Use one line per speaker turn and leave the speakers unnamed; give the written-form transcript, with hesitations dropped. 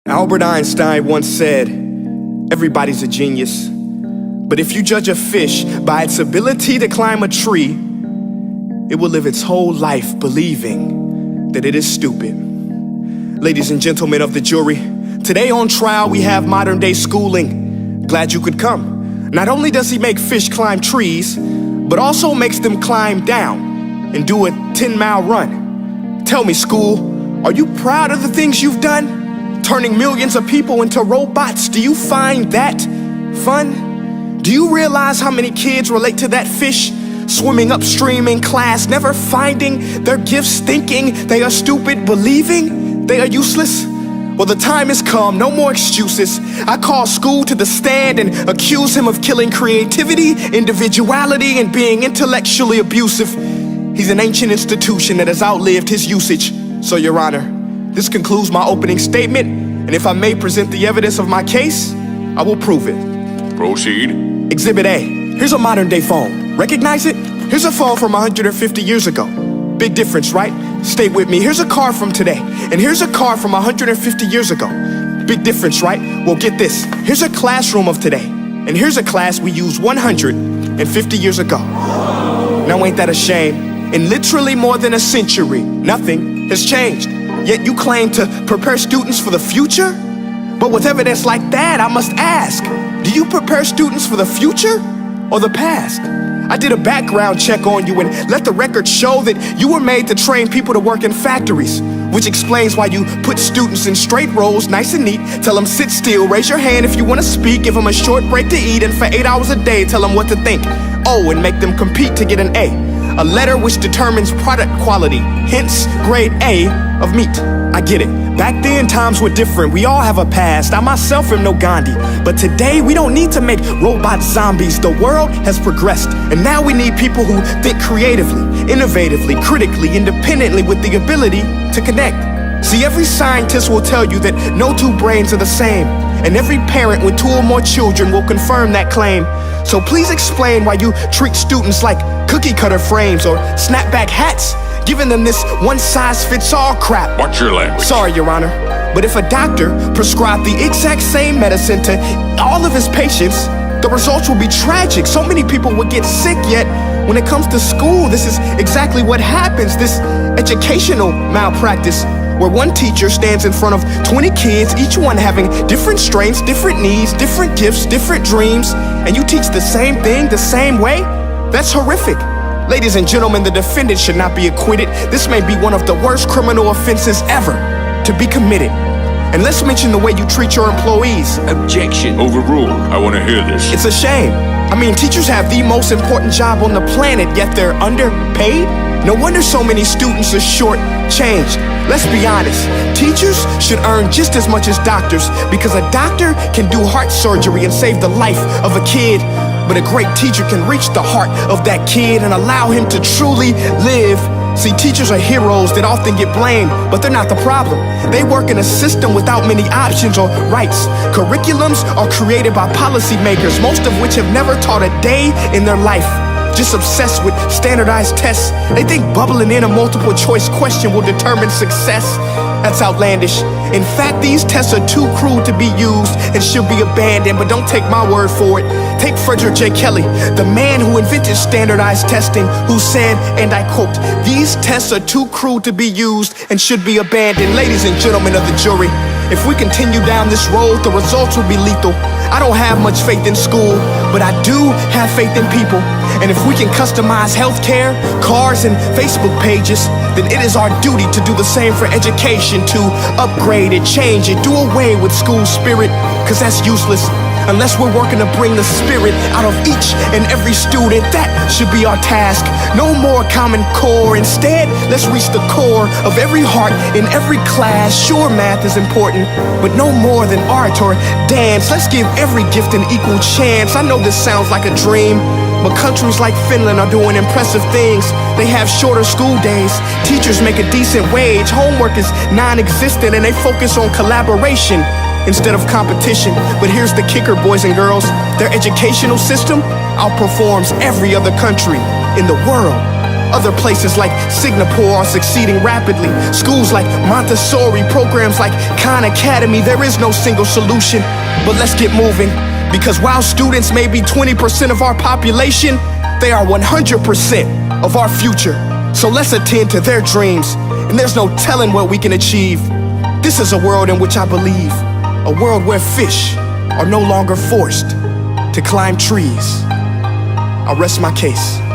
Albert Einstein once said, everybody's a genius, but if you judge a fish by its ability to climb a tree, it will live its whole life believing that it is stupid. Ladies and gentlemen of the jury, today on trial we have modern day schooling. Glad you could come. Not only does he make fish climb trees, but also makes them climb down and do a 10-mile run. Tell me, school, are you proud of the things you've done? Turning millions of people into robots, do you find that fun? Do you realize how many kids relate to that fish? Swimming upstream in class, never finding their gifts, thinking they are stupid, believing they are useless? Well, the time has come, no more excuses. I call school to the stand and accuse him of killing creativity, individuality, and being intellectually abusive. He's an ancient institution that has outlived his usage. So, Your Honor, this concludes my opening statement, and if I may present the evidence of my case, I will prove it.
Proceed.
Exhibit A. Here's a modern day phone. Recognize it? Here's a phone from 150 years ago. Big difference, right? Stay with me. Here's a car from today, and here's a car from 150 years ago. Big difference, right? Well, get this. Here's a classroom of today, and here's a class we used 150 years ago. Now, ain't that a shame? In literally more than a century, nothing has changed. Yet you claim to prepare students for the future? But with evidence like that, I must ask, do you prepare students for the future or the past? I did a background check on you and let the record show that you were made to train people to work in factories, which explains why you put students in straight rows, nice and neat, tell them sit still, raise your hand if you want to speak, give them a short break to eat, and for 8 hours a day, tell them what to think. Oh, and make them compete to get an A letter which determines product quality, hence grade A of meat. I get it. Back then, times were different. We all have a past. I myself am no Gandhi. But today, we don't need to make robot zombies. The world has progressed, and now we need people who think creatively, innovatively, critically, independently, with the ability to connect. See, every scientist will tell you that no two brains are the same, and every parent with 2 or more children will confirm that claim. So please explain why you treat students like cookie cutter frames or snapback hats, giving them this one-size-fits-all crap.
Watch your language.
Sorry, Your Honor, but if a doctor prescribed the exact same medicine to all of his patients, the results will be tragic. So many people would get sick, yet when it comes to school, this is exactly what happens, this educational malpractice, where one teacher stands in front of 20 kids, each one having different strengths, different needs, different gifts, different dreams, and you teach the same thing the same way? That's horrific. Ladies and gentlemen, the defendant should not be acquitted. This may be one of the worst criminal offenses ever to be committed. And let's mention the way you treat your employees.
Objection. Overruled. I want to hear this.
It's a shame. I mean, teachers have the most important job on the planet, yet they're underpaid? No wonder so many students are short-changed. Let's be honest, teachers should earn just as much as doctors, because a doctor can do heart surgery and save the life of a kid, but a great teacher can reach the heart of that kid and allow him to truly live. See, teachers are heroes that often get blamed, but they're not the problem. They work in a system without many options or rights. Curriculums are created by policymakers, most of which have never taught a day in their life. Just obsessed with standardized tests. They think bubbling in a multiple choice question will determine success. That's outlandish. In fact, these tests are too crude to be used and should be abandoned, but don't take my word for it. Take Frederick J. Kelly, the man who invented standardized testing, who said, and I quote, "These tests are too crude to be used and should be abandoned." Ladies and gentlemen of the jury, if we continue down this road, the results will be lethal. I don't have much faith in school, but I do have faith in people. And if we can customize healthcare, cars, and Facebook pages, then it is our duty to do the same for education, to upgrade it, change it, do away with school spirit, because that's useless. Unless we're working to bring the spirit out of each and every student, that should be our task. No more Common Core. Instead, let's reach the core of every heart in every class. Sure, math is important, but no more than art or dance. Let's give every gift an equal chance. I know this sounds like a dream, but countries like Finland are doing impressive things. They have shorter school days, teachers make a decent wage, homework is non-existent, and they focus on collaboration instead of competition. But here's the kicker, boys and girls. Their educational system outperforms every other country in the world. Other places like Singapore are succeeding rapidly. Schools like Montessori, programs like Khan Academy. There is no single solution, but let's get moving. Because while students may be 20% of our population, they are 100% of our future. So let's attend to their dreams, and there's no telling what we can achieve. This is a world in which I believe, a world where fish are no longer forced to climb trees. I'll rest my case.